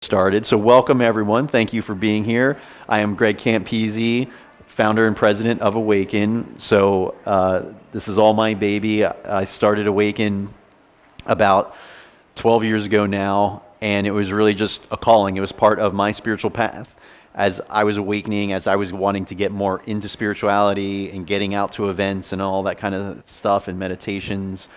started. So welcome everyone. Thank you for being here. I am Greg Campisi, founder and president of Awaken. So this is all my baby. I started Awaken about 12 years ago now, and it was really just a calling. It was part of my spiritual path. As I was awakening, as I was wanting to get more into spirituality and getting out to events and all that kind of stuff and meditations,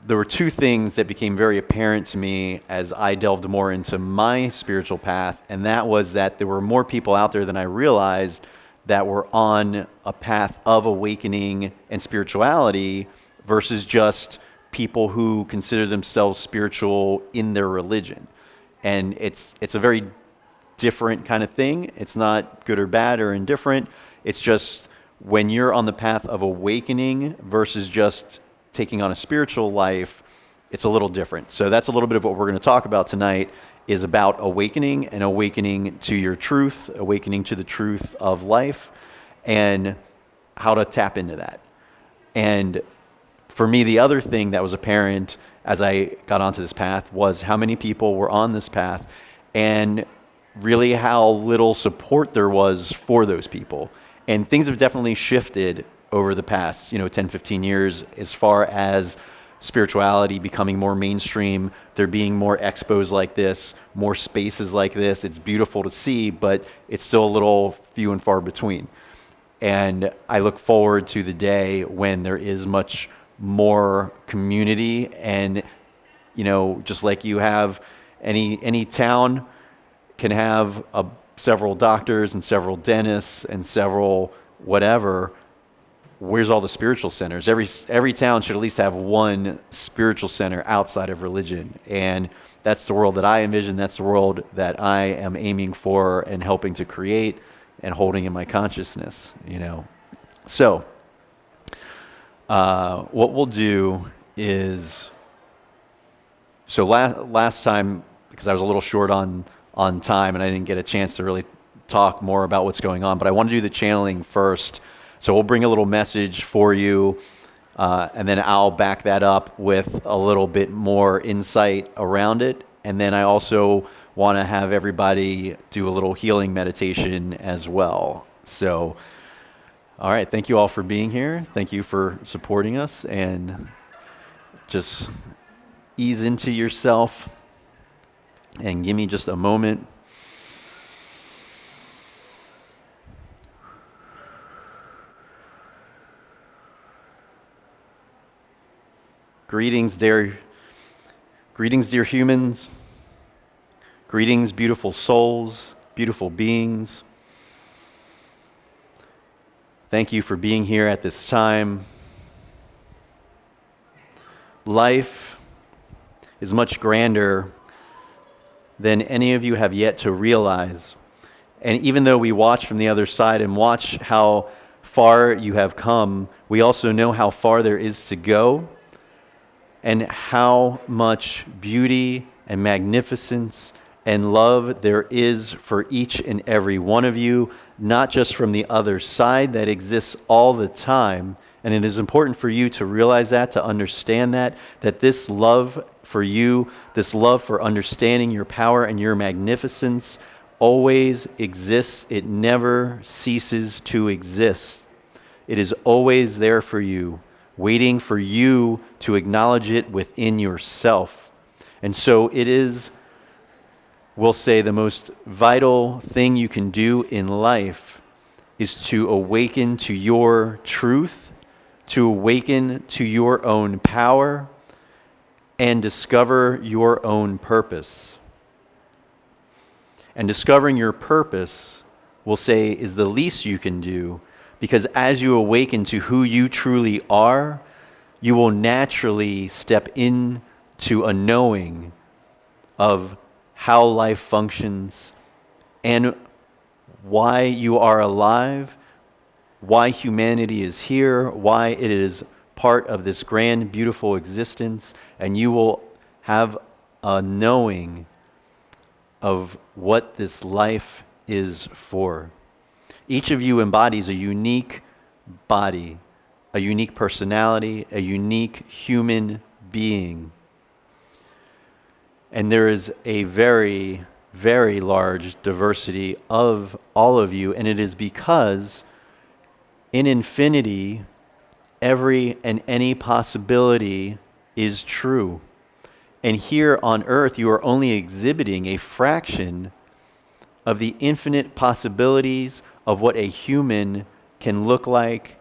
there were two things that became very apparent to me as I delved more into my spiritual path, and that was that there were more people out there than I realized that were on a path of awakening and spirituality versus just people who consider themselves spiritual in their religion. And it's a very different kind of thing. It's not good or bad or indifferent. It's just when you're on the path of awakening versus just taking on a spiritual life, it's a little different. So that's a little bit of what we're going to talk about tonight, is about awakening and awakening to your truth, awakening to the truth of life, and how to tap into that. And for me, the other thing that was apparent as I got onto this path was how many people were on this path and really how little support there was for those people. And things have definitely shifted over the past, 10, 15 years as far as spirituality becoming more mainstream, there being more expos like this, more spaces like this. It's beautiful to see, but it's still a little few and far between. And I look forward to the day when there is much more community, and just like you have any town can have several doctors and several dentists and several whatever. Where's all the spiritual centers? Every town should at least have one spiritual center outside of religion. And that's the world that I envision. That's the world that I am aiming for and helping to create and holding in my consciousness, So what we'll do is, last time, because I was a little short on time and I didn't get a chance to really talk more about what's going on, but I want to do the channeling first. So we'll bring a little message for you, and then I'll back that up with a little bit more insight around it. And then I also want to have everybody do a little healing meditation as well. So, all right, thank you all for being here. Thank you for supporting us, and just ease into yourself and give me just a moment. Greetings, dear humans. Greetings, beautiful souls, beautiful beings. Thank you for being here at this time. Life is much grander than any of you have yet to realize. And even though we watch from the other side and watch how far you have come, we also know how far there is to go, and how much beauty and magnificence and love there is for each and every one of you, not just from the other side that exists all the time. And it is important for you to realize that, to understand that this love for you, this love for understanding your power and your magnificence always exists. It never ceases to exist. It is always there for you, waiting for you to acknowledge it within yourself. And so it is, we'll say, the most vital thing you can do in life is to awaken to your truth, to awaken to your own power, and discover your own purpose. And discovering your purpose, we'll say, is the least you can do, because as you awaken to who you truly are, you will naturally step into a knowing of how life functions and why you are alive, why humanity is here, why it is part of this grand, beautiful existence, and you will have a knowing of what this life is for. Each of you embodies a unique body, a unique personality, a unique human being. And there is a very, very large diversity of all of you. And it is because in infinity, every and any possibility is true. And here on earth, you are only exhibiting a fraction of the infinite possibilities of what a human can look like,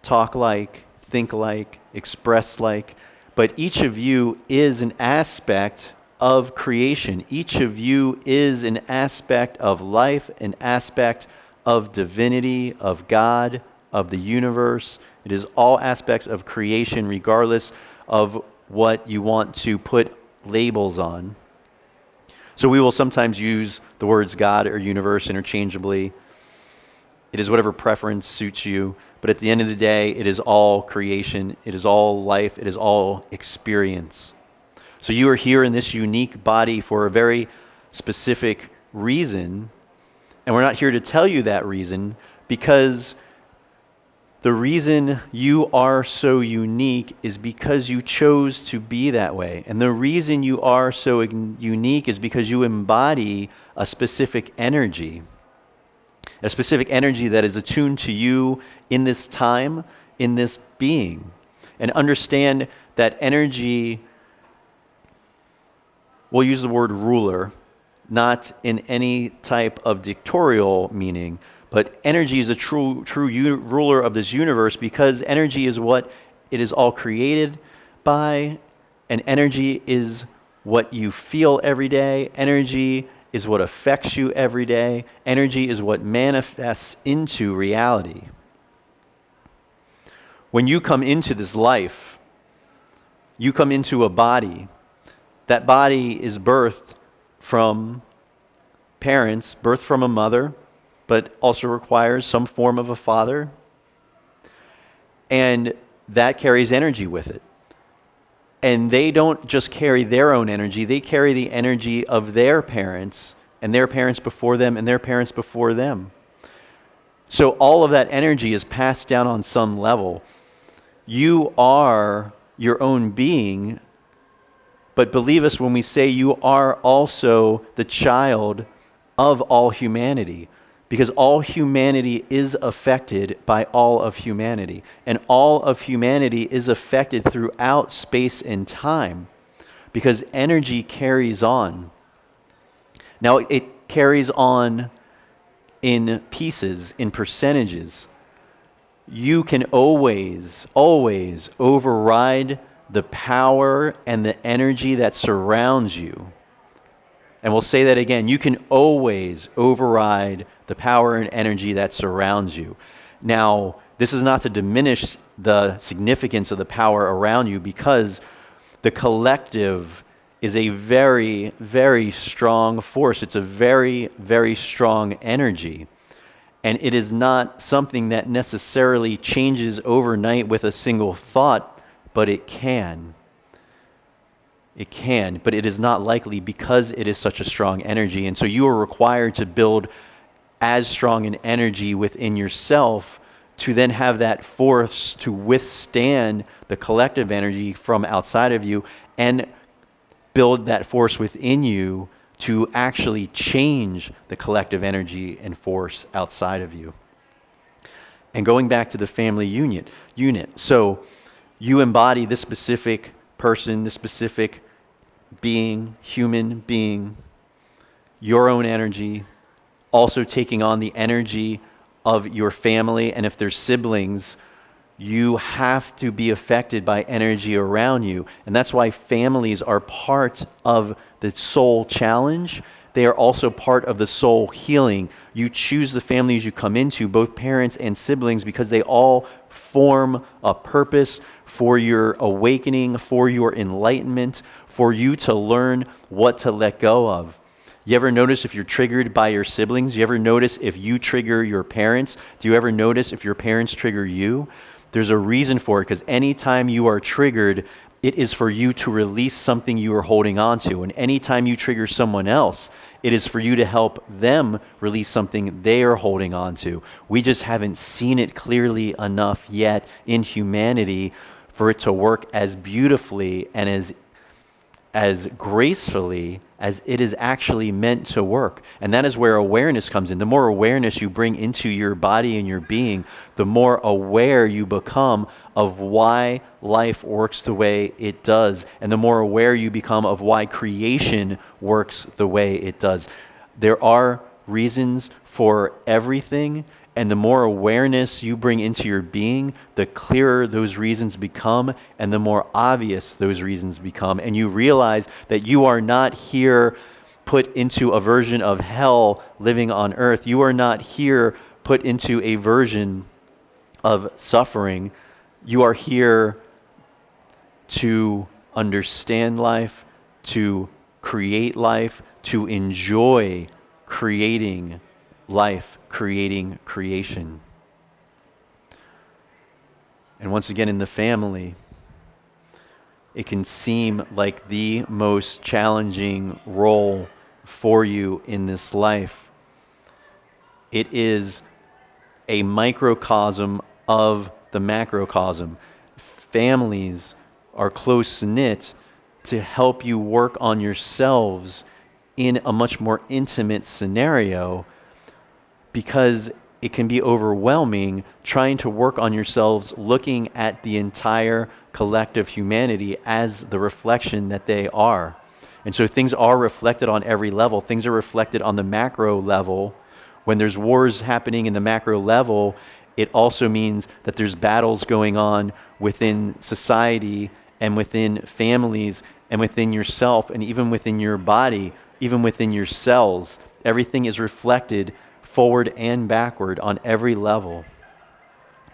talk like, think like, express like. But each of you is an aspect of creation. Each of you is an aspect of life, an aspect of divinity, of God, of the universe. It is all aspects of creation, regardless of what you want to put labels on. So we will sometimes use the words God or universe interchangeably. It is whatever preference suits you. But at the end of the day, it is all creation. It is all life. It is all experience. So you are here in this unique body for a very specific reason. And we're not here to tell you that reason, because the reason you are so unique is because you chose to be that way. And the reason you are so unique is because you embody a specific energy that is attuned to you in this time, in this being. And understand that energy, we'll use the word ruler, not in any type of dictatorial meaning, but energy is a true ruler of this universe, because energy is what it is all created by, and energy is what you feel every day. Energy is what affects you every day. Energy is what manifests into reality. When you come into this life, you come into a body. That body is birthed from parents, birthed from a mother, but also requires some form of a father. And that carries energy with it. And they don't just carry their own energy, they carry the energy of their parents, and their parents before them, and their parents before them. So all of that energy is passed down on some level. You are your own being, but believe us when we say you are also the child of all humanity. Because all humanity is affected by all of humanity. And all of humanity is affected throughout space and time. Because energy carries on. Now, it carries on in pieces, in percentages. You can always override the power and the energy that surrounds you. And we'll say that again. You can always override the power and energy that surrounds you. Now, this is not to diminish the significance of the power around you, because the collective is a very, very strong force. It's a very, very strong energy. And it is not something that necessarily changes overnight with a single thought, but it can. It can, but it is not likely, because it is such a strong energy. And so you are required to build as strong an energy within yourself to then have that force to withstand the collective energy from outside of you, and build that force within you to actually change the collective energy and force outside of you. And going back to the family unit. So you embody this specific person, this specific being, human being, your own energy, also taking on the energy of your family. And if there's siblings, you have to be affected by energy around you. And that's why families are part of the soul challenge. They are also part of the soul healing. You choose the families you come into, both parents and siblings, because they all form a purpose for your awakening, for your enlightenment, for you to learn what to let go of. You ever notice if you're triggered by your siblings? You ever notice if you trigger your parents? Do you ever notice if your parents trigger you? There's a reason for it, because anytime you are triggered, it is for you to release something you are holding on to. And anytime you trigger someone else, it is for you to help them release something they are holding on to. We just haven't seen it clearly enough yet in humanity for it to work as beautifully and as as gracefully as it is actually meant to work. And that is where awareness comes in. The more awareness you bring into your body and your being, the more aware you become of why life works the way it does, and the more aware you become of why creation works the way it does. There are reasons for everything, and the more awareness you bring into your being, the clearer those reasons become, and the more obvious those reasons become. And you realize that you are not here put into a version of hell living on earth. You are not here put into a version of suffering. You are here to understand life, to create life, to enjoy creating life, creating creation. And once again, in the family, it can seem like the most challenging role for you in this life. It is a microcosm of the macrocosm. Families are close-knit to help you work on yourselves in a much more intimate scenario, because it can be overwhelming trying to work on yourselves looking at the entire collective humanity as the reflection that they are. And so things are reflected on every level. Things are reflected on the macro level. When there's wars happening in the macro level, it also means that there's battles going on within society and within families and within yourself and even within your body, even within your cells. Everything is reflected forward and backward on every level.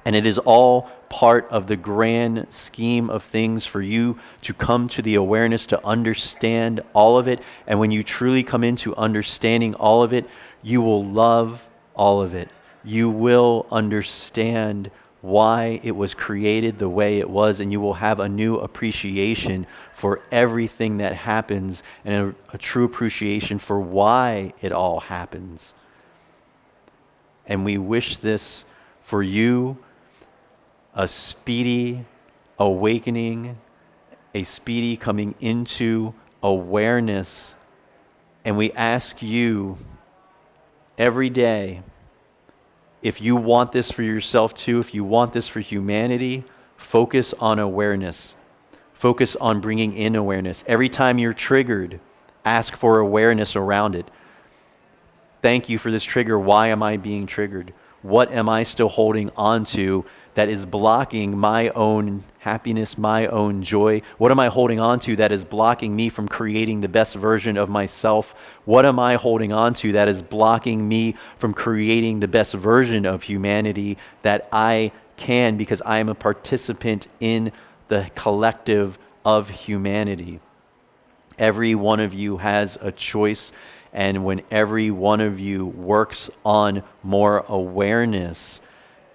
And it is all part of the grand scheme of things for you to come to the awareness to understand all of it. And when you truly come into understanding all of it, you will love all of it. You will understand why it was created the way it was, and you will have a new appreciation for everything that happens and a true appreciation for why it all happens. And we wish this for you, a speedy awakening, a speedy coming into awareness. And we ask you every day, if you want this for yourself too, if you want this for humanity, focus on awareness. Focus on bringing in awareness. Every time you're triggered, ask for awareness around it. Thank you for this trigger. Why am I being triggered? What am I still holding on to that is blocking my own happiness, my own joy? What am I holding on to that is blocking me from creating the best version of myself? What am I holding on to that is blocking me from creating the best version of humanity that I can, because I am a participant in the collective of humanity? Every one of you has a choice. And when every one of you works on more awareness,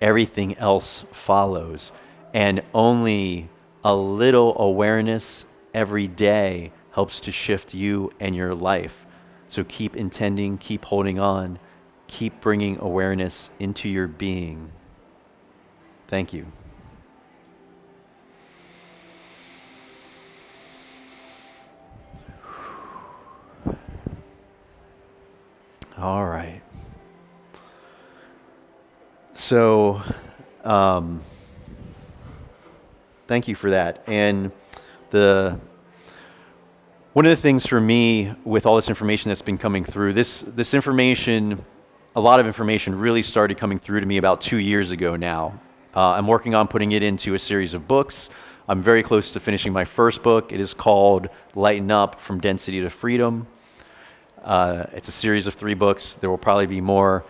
everything else follows. And only a little awareness every day helps to shift you and your life. So keep intending, keep holding on, keep bringing awareness into your being. Thank you. All right. So, thank you for that. And one of the things for me with all this information that's been coming through, this information, a lot of information really started coming through to me about 2 years ago now. I'm working on putting it into a series of books. I'm very close to finishing my first book. It is called Lighten Up: From Density to Freedom. It's a series of 3 books. There will probably be more.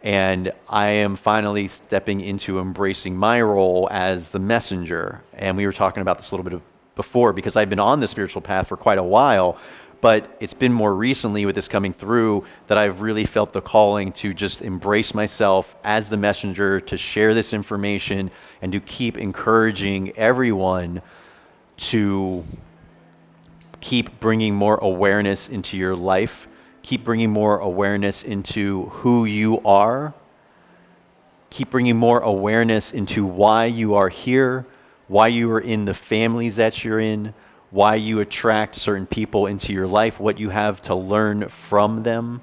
And I am finally stepping into embracing my role as the messenger. And we were talking about this a little bit before, because I've been on the spiritual path for quite a while, but it's been more recently with this coming through that I've really felt the calling to just embrace myself as the messenger, to share this information, and to keep encouraging everyone to keep bringing more awareness into your life. Keep bringing more awareness into who you are. Keep bringing more awareness into why you are here, why you are in the families that you're in, why you attract certain people into your life, what you have to learn from them,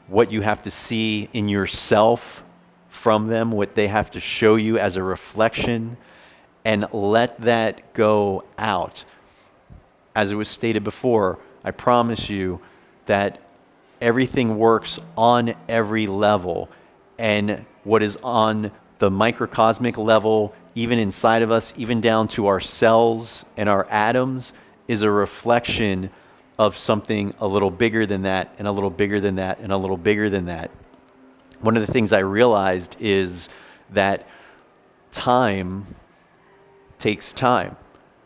what you have to see in yourself from them, what they have to show you as a reflection, and let that go out. As it was stated before, I promise you that everything works on every level, and what is on the microcosmic level, even inside of us, even down to our cells and our atoms, is a reflection of something a little bigger than that, and a little bigger than that, and a little bigger than that. One of the things I realized is that time takes time.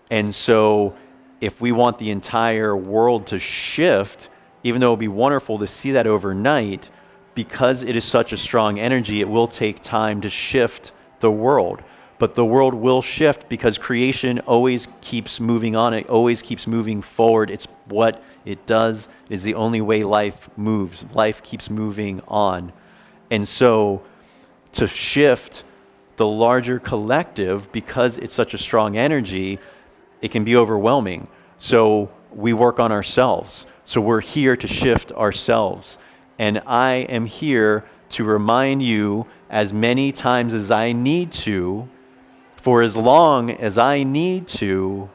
And so if we want the entire world to shift, even though it would be wonderful to see that overnight, because it is such a strong energy, it will take time to shift the world. But the world will shift because creation always keeps moving on. It always keeps moving forward. It's what it does. It is the only way life moves. Life keeps moving on. And so to shift the larger collective, because it's such a strong energy, it can be overwhelming. So we work on ourselves. So we're here to shift ourselves. And I am here to remind you as many times as I need to, for as long as I need to,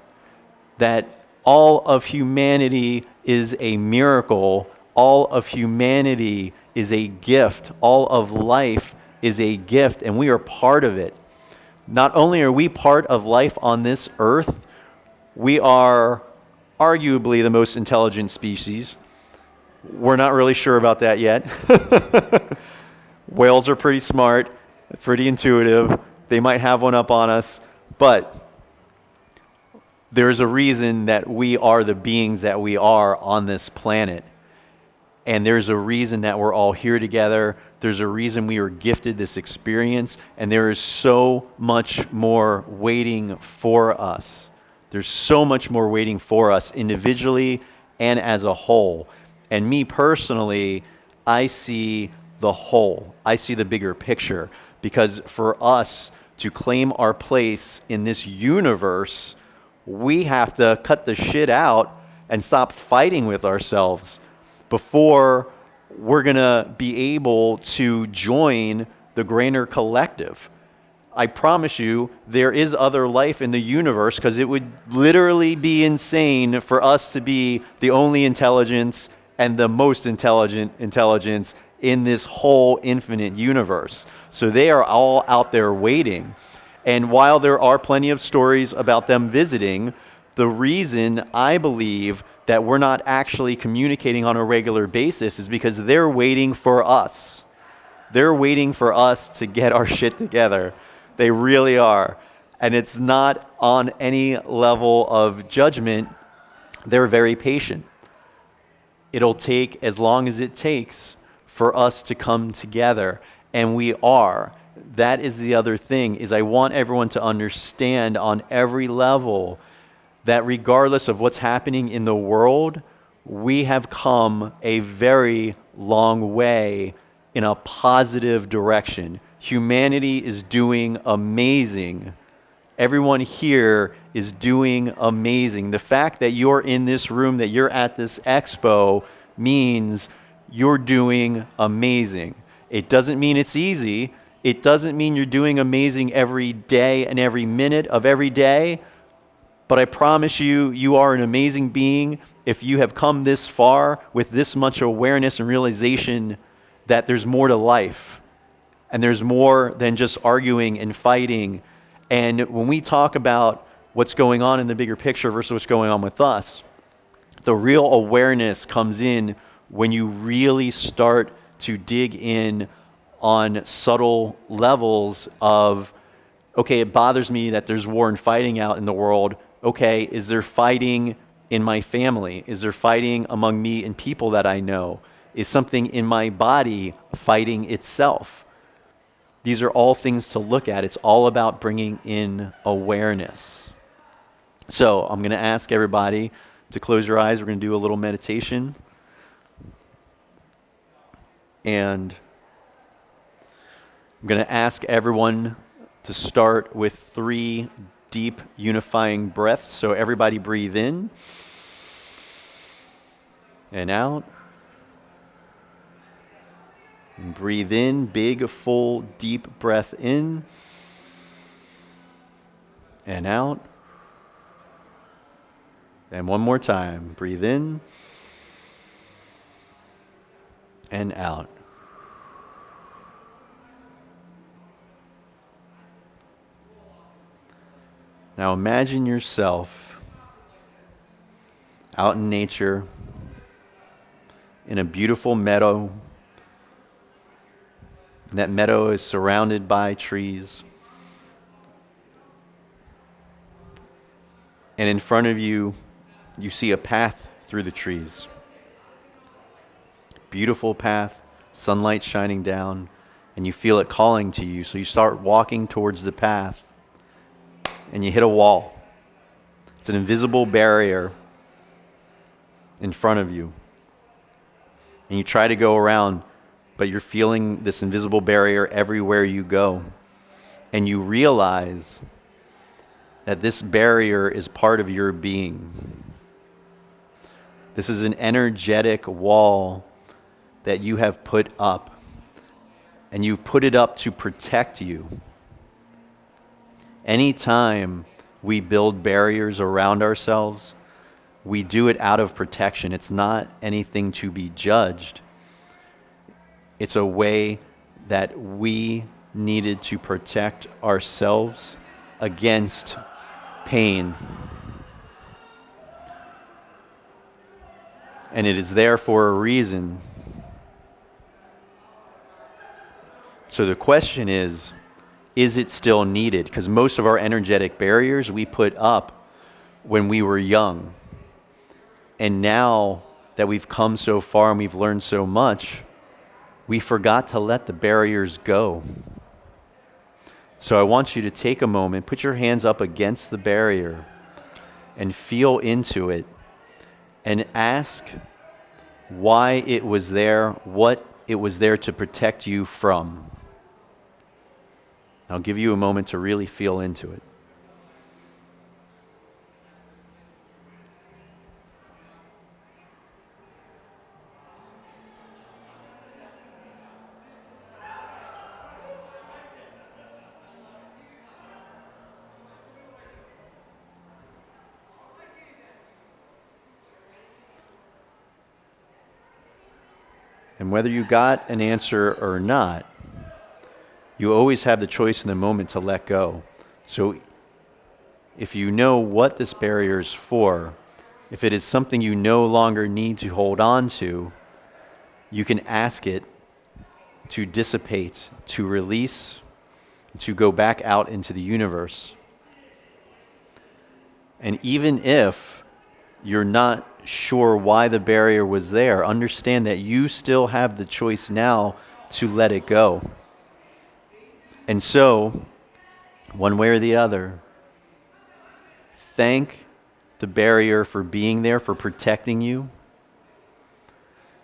that all of humanity is a miracle. All of humanity is a gift. All of life is a gift, and we are part of it. Not only are we part of life on this earth, we are arguably the most intelligent species. We're not really sure about that yet. Whales are pretty smart, pretty intuitive. They might have one up on us, but there's a reason that we are the beings that we are on this planet. And there's a reason that we're all here together. There's a reason we were gifted this experience, and there is so much more waiting for us. There's so much more waiting for us individually and as a whole. And me personally, I see the whole. I see the bigger picture, because for us to claim our place in this universe, we have to cut the shit out and stop fighting with ourselves before we're going to be able to join the greater collective. I promise you, there is other life in the universe, because it would literally be insane for us to be the only intelligence and the most intelligent intelligence in this whole infinite universe. So they are all out there waiting. And while there are plenty of stories about them visiting, the reason I believe that we're not actually communicating on a regular basis is because they're waiting for us. They're waiting for us to get our shit together. They really are. And it's not on any level of judgment. They're very patient. It'll take as long as it takes for us to come together, and we are. That is the other thing, is I want everyone to understand on every level that regardless of what's happening in the world, we have come a very long way in a positive direction. Humanity is doing amazing. Everyone here is doing amazing. The fact that you're in this room, that you're at this expo, means you're doing amazing. It doesn't mean it's easy. It doesn't mean you're doing amazing every day and every minute of every day. But I promise you, you are an amazing being if you have come this far with this much awareness and realization that there's more to life. And there's more than just arguing and fighting. And when we talk about what's going on in the bigger picture versus what's going on with us, the real awareness comes in when you really start to dig in on subtle levels of, okay, it bothers me that there's war and fighting out in the world. Okay, is there fighting in my family? Is there fighting among me and people that I know? Is something in my body fighting itself? These are all things to look at. It's all about bringing in awareness. So I'm going to ask everybody to close your eyes. We're going to do a little meditation. And I'm going to ask everyone to start with 3 deep unifying breaths. So everybody breathe in and out. And breathe in, big, full, deep breath in and out. And one more time. Breathe in and out. Now imagine yourself out in nature, in a beautiful meadow. And that meadow is surrounded by trees. And in front of you, you see a path through the trees. Beautiful path, sunlight shining down, and you feel it calling to you. So you start walking towards the path, and you hit a wall. It's an invisible barrier in front of you. And you try to go around, but you're feeling this invisible barrier everywhere you go. And you realize that this barrier is part of your being. This is an energetic wall that you have put up. And you've put it up to protect you. Anytime we build barriers around ourselves, we do it out of protection. It's not anything to be judged. It's a way that we needed to protect ourselves against pain. And it is there for a reason. So the question is it still needed? Because most of our energetic barriers we put up when we were young. And now that we've come so far and we've learned so much, we forgot to let the barriers go. So I want you to take a moment, put your hands up against the barrier and feel into it and ask why it was there, what it was there to protect you from. I'll give you a moment to really feel into it. And whether you got an answer or not, you always have the choice in the moment to let go. So if you know what this barrier is for, if it is something you no longer need to hold on to, you can ask it to dissipate, to release, to go back out into the universe. And even if you're not sure why the barrier was there, understand that you still have the choice now to let it go. And so, one way or the other, thank the barrier for being there, for protecting you.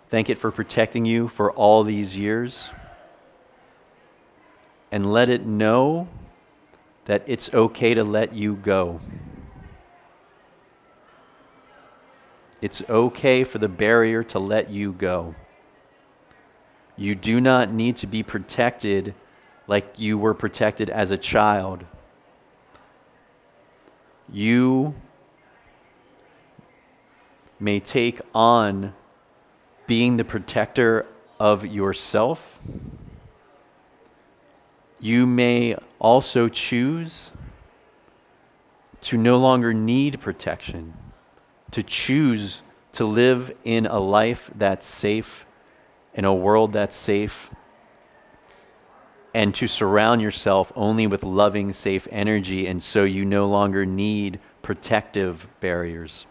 Thank it for protecting you for all these years. And let it know that it's okay to let you go. It's okay for the barrier to let you go. You do not need to be protected like you were protected as a child. You may take on being the protector of yourself. You may also choose to no longer need protection, to choose to live in a life that's safe, in a world that's safe, and to surround yourself only with loving, safe energy, and so you no longer need protective barriers.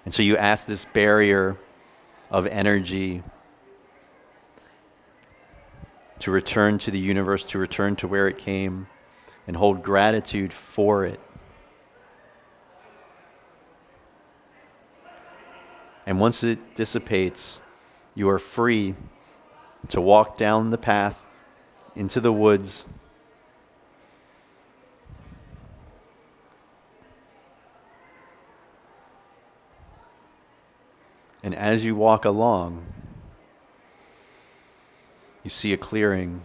And so you ask this barrier of energy to return to the universe, to return to where it came, and hold gratitude for it. And once it dissipates, you are free to walk down the path into the woods And as you walk along, you see a clearing.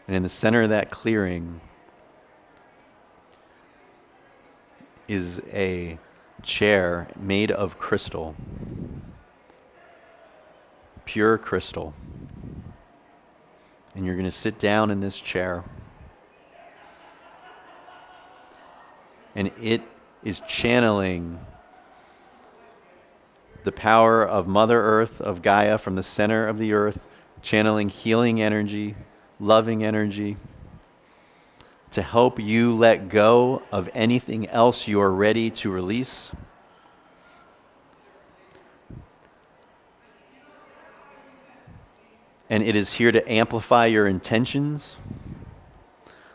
And in the center of that clearing is a chair made of crystal, pure crystal. And you're going to sit down in this chair. And it is channeling the power of Mother Earth, of Gaia, from the center of the earth, channeling healing energy, loving energy, to help you let go of anything else you are ready to release. And it is here to amplify your intentions.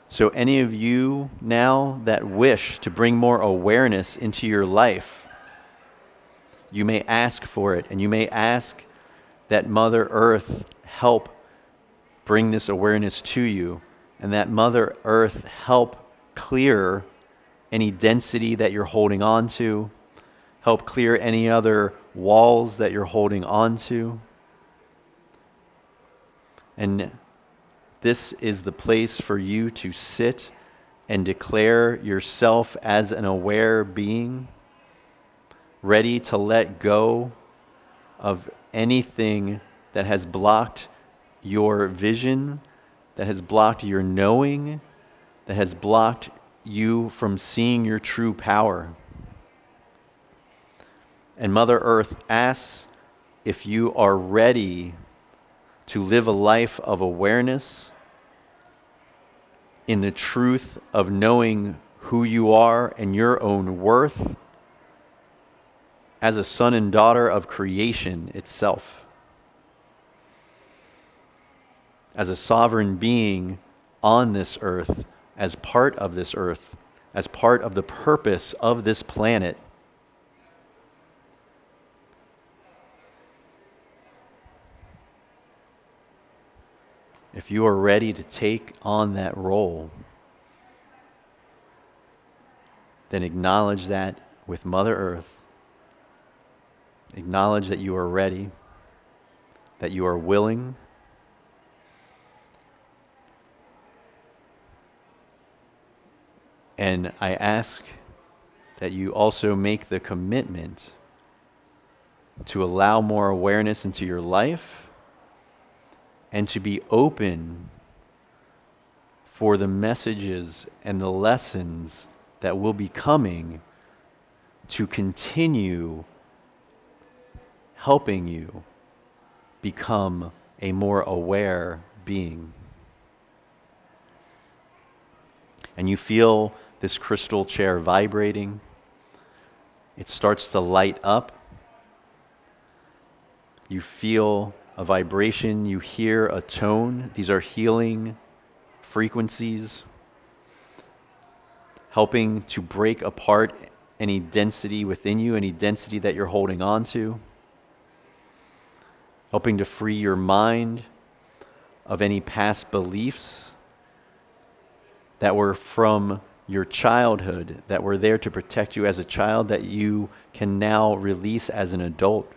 So any of you now that wish to bring more awareness into your life, you may ask for it, and you may ask that Mother Earth help bring this awareness to you, and that Mother Earth help clear any density that you're holding on to, help clear any other walls that you're holding on to. And this is the place for you to sit and declare yourself as an aware being, ready to let go of anything that has blocked your vision, that has blocked your knowing, that has blocked you from seeing your true power. And Mother Earth asks if you are ready to live a life of awareness in the truth of knowing who you are and your own worth as a son and daughter of creation itself, as a sovereign being on this earth, as part of this earth, as part of the purpose of this planet. If you are ready to take on that role, then acknowledge that with Mother Earth. Acknowledge that you are ready, that you are willing, and I ask that you also make the commitment to allow more awareness into your life and to be open for the messages and the lessons that will be coming to continue helping you become a more aware being. And you feel this crystal chair vibrating. It starts to light up. You feel a vibration. You hear a tone. These are healing frequencies, helping to break apart any density within you, any density that you're holding on to, helping to free your mind of any past beliefs that were from your childhood, that were there to protect you as a child, that you can now release as an adult.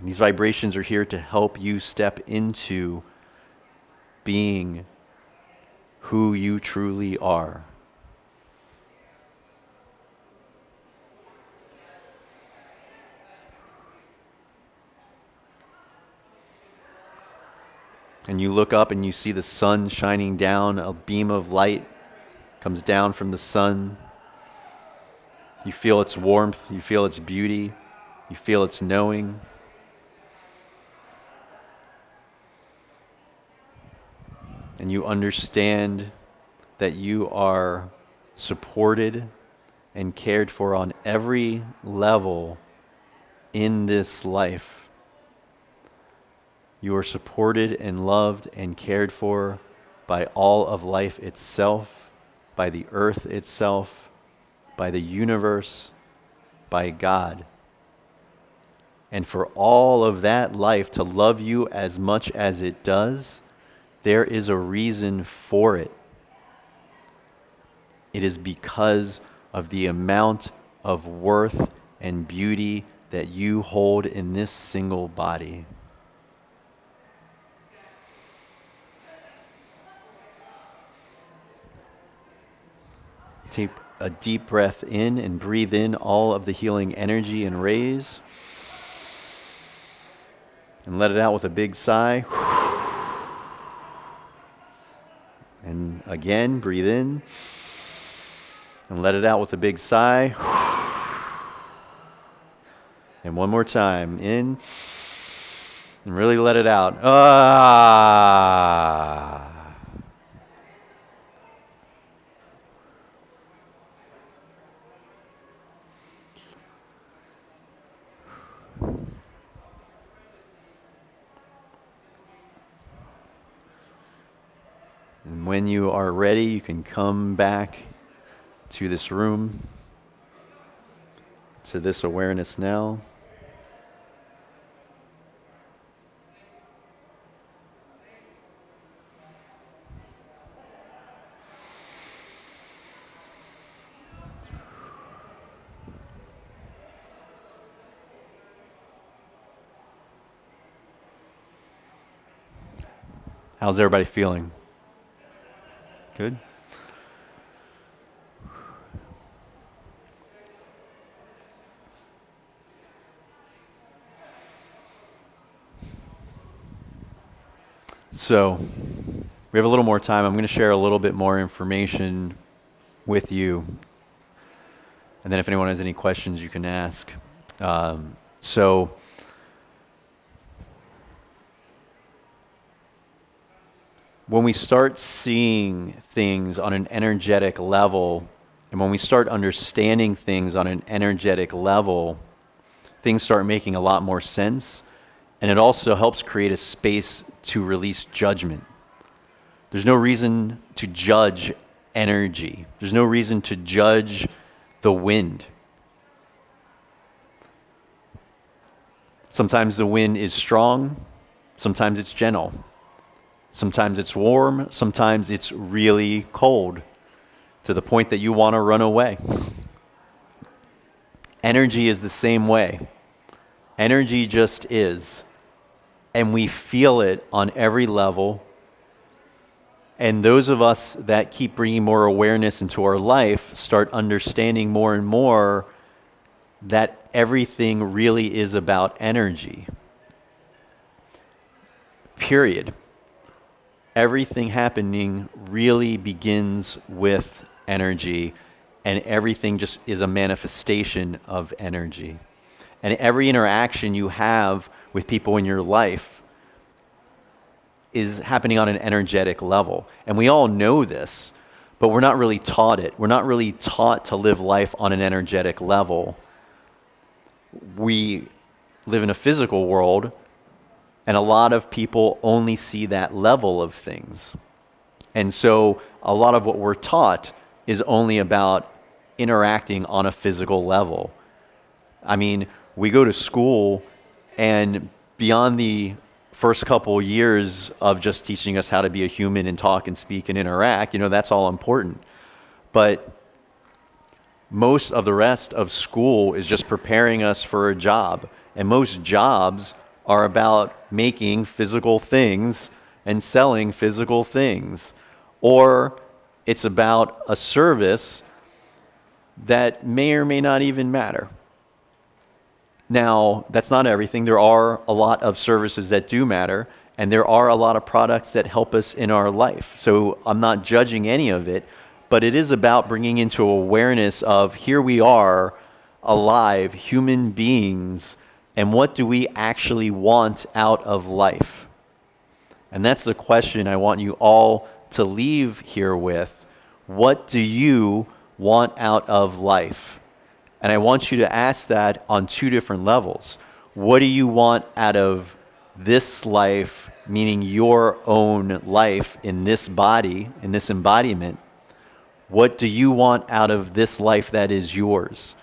These vibrations are here to help you step into being who you truly are. And you look up and you see the sun shining down. A beam of light comes down from the sun. You feel its warmth. You feel its beauty. You feel its knowing. And you understand that you are supported and cared for on every level in this life. You are supported and loved and cared for by all of life itself, by the earth itself, by the universe, by God. And for all of that life to love you as much as it does, there is a reason for it. It is because of the amount of worth and beauty that you hold in this single body. Take a deep breath in and breathe in all of the healing energy and rays. And let it out with a big sigh. And again, breathe in. And let it out with a big sigh. And one more time. In. And really let it out. Ah. And when you are ready, you can come back to this room, to this awareness now. How's everybody feeling? Good? So, we have a little more time. I'm going to share a little bit more information with you. And then if anyone has any questions, you can ask. So, when we start seeing things on an energetic level, and when we start understanding things on an energetic level, things start making a lot more sense. And it also helps create a space to release judgment. There's no reason to judge energy. There's no reason to judge the wind. Sometimes the wind is strong, sometimes it's gentle. Sometimes it's warm, sometimes it's really cold, to the point that you want to run away. Energy is the same way. Energy just is. And we feel it on every level. And those of us that keep bringing more awareness into our life start understanding more and more that everything really is about energy. Period. Everything happening really begins with energy, and everything just is a manifestation of energy. And every interaction you have with people in your life is happening on an energetic level. And we all know this, but we're not really taught it. We're not really taught to live life on an energetic level. We live in a physical world, and a lot of people only see that level of things. And so a lot of what we're taught is only about interacting on a physical level. I mean, we go to school, and beyond the first couple years of just teaching us how to be a human and talk and speak and interact, that's all important. But most of the rest of school is just preparing us for a job. And most jobs are about making physical things and selling physical things. Or it's about a service that may or may not even matter. Now, that's not everything. There are a lot of services that do matter, and there are a lot of products that help us in our life. So I'm not judging any of it, but it is about bringing into awareness of here we are, alive, human beings, and what do we actually want out of life? And that's the question I want you all to leave here with. What do you want out of life? And I want you to ask that on two different levels. What do you want out of this life, meaning your own life in this body, in this embodiment? What do you want out of this life that is yours?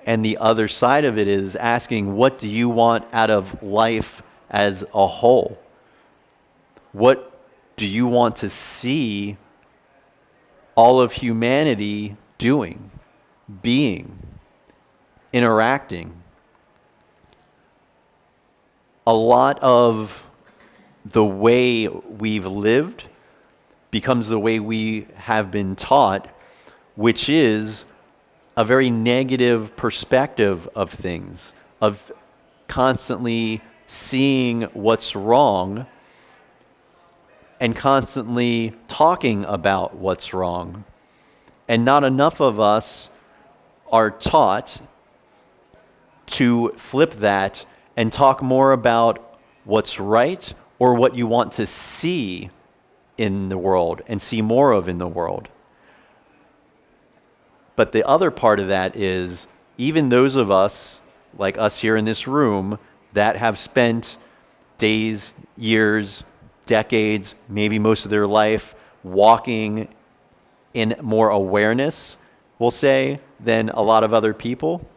And the other side of it is asking, what do you want out of life as a whole? What do you want to see all of humanity doing, being? interacting, a lot of the way we've lived becomes the way we have been taught, which is a very negative perspective of things, of constantly seeing what's wrong and constantly talking about what's wrong. And not enough of us are taught to flip that and talk more about what's right or what you want to see in the world and see more of in the world. But the other part of that is even those of us, like us here in this room, that have spent days, years, decades, maybe most of their life walking in more awareness, we'll say, than a lot of other people.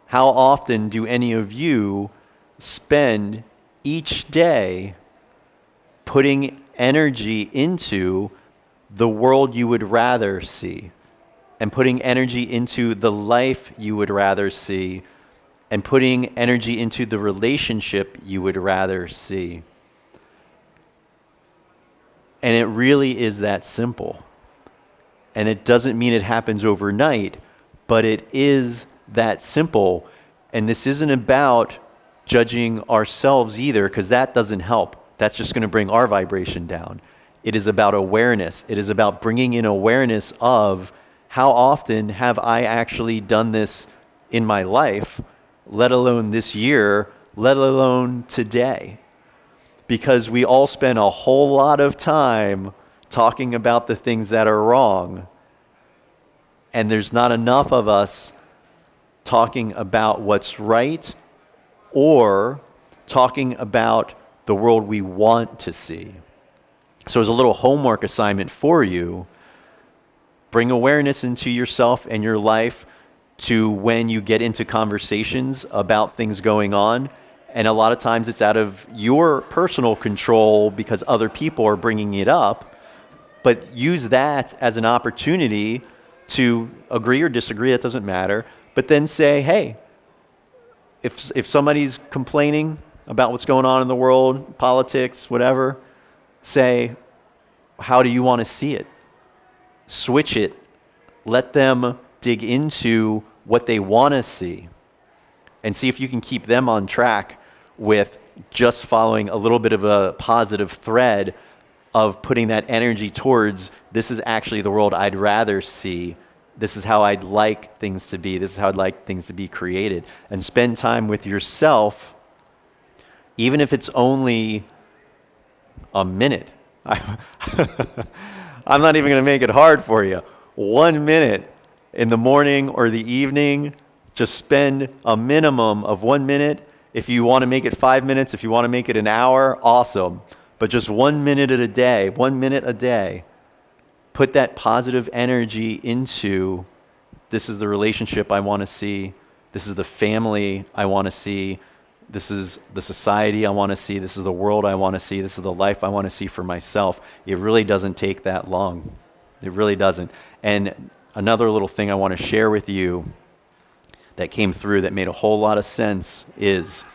How often do any of you spend each day putting energy into the world you would rather see, and putting energy into the life you would rather see, and putting energy into the relationship you would rather see? And it really is that simple. And it doesn't mean it happens overnight, but it is that simple. And this isn't about judging ourselves either, because that doesn't help. That's just going to bring our vibration down. It is about awareness. It is about bringing in awareness of how often have I actually done this in my life, let alone this year, let alone today. Because we all spend a whole lot of time talking about the things that are wrong. And there's not enough of us talking about what's right or talking about the world we want to see. So as a little homework assignment for you, bring awareness into yourself and your life to when you get into conversations about things going on. And a lot of times it's out of your personal control because other people are bringing it up. But use that as an opportunity to agree or disagree, that doesn't matter. But then say, hey, if somebody's complaining about what's going on in the world, politics, whatever, say, how do you want to see it? Switch it. Let them dig into what they want to see. And see if you can keep them on track with just following a little bit of a positive thread of putting that energy towards, this is actually the world I'd rather see. This is how I'd like things to be. This is how I'd like things to be created. And spend time with yourself, even if it's only a minute. I'm not even going to make it hard for you. 1 minute in the morning or the evening. Just spend a minimum of 1 minute. If you want to make it 5 minutes, if you want to make it an hour, awesome. But just 1 minute a day, 1 minute a day. Put that positive energy into, this is the relationship I want to see. This is the family I want to see. This is the society I want to see. This is the world I want to see. This is the life I want to see for myself. It really doesn't take that long. It really doesn't. And another little thing I want to share with you that came through that made a whole lot of sense is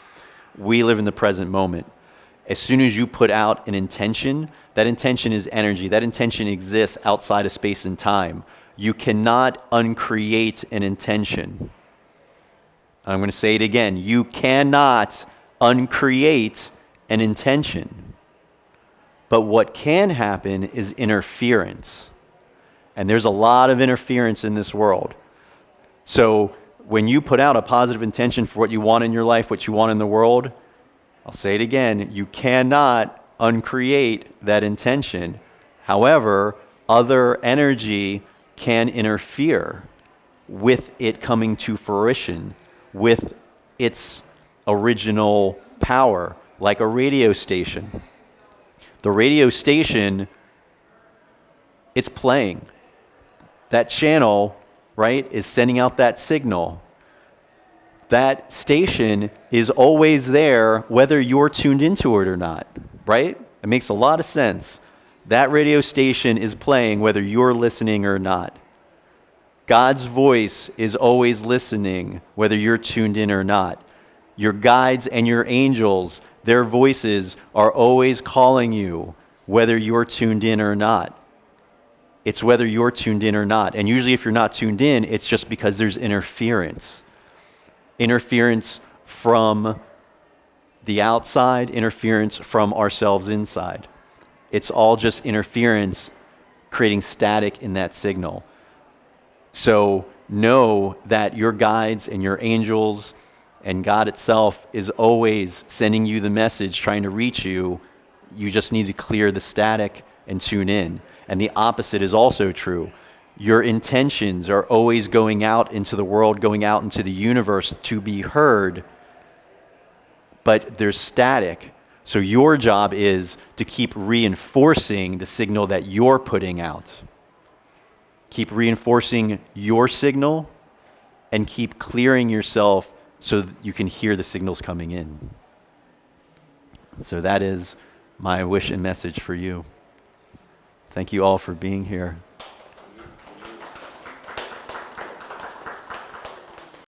we live in the present moment. As soon as you put out an intention, that intention is energy. That intention exists outside of space and time. You cannot uncreate an intention. I'm going to say it again. You cannot uncreate an intention. But what can happen is interference. And there's a lot of interference in this world. So when you put out a positive intention for what you want in your life, what you want in the world, I'll say it again, you cannot uncreate that intention. However, other energy can interfere with it coming to fruition, with its original power, like a radio station. The radio station, it's playing. That channel, right, is sending out that signal. That station is always there whether you're tuned into it or not, right? It makes a lot of sense. That radio station is playing whether you're listening or not. God's voice is always listening, whether you're tuned in or not. Your guides and your angels, their voices are always calling you, whether you're tuned in or not. It's whether you're tuned in or not. And usually if you're not tuned in, it's just because there's interference. Interference from the outside, interference from ourselves inside. It's all just interference creating static in that signal. So know that your guides and your angels and God itself is always sending you the message, trying to reach you. You just need to clear the static and tune in. And the opposite is also true. Your intentions are always going out into the world, going out into the universe to be heard, but there's static. So your job is to keep reinforcing the signal that you're putting out. Keep reinforcing your signal and keep clearing yourself so that you can hear the signals coming in. So that is my wish and message for you. Thank you all for being here.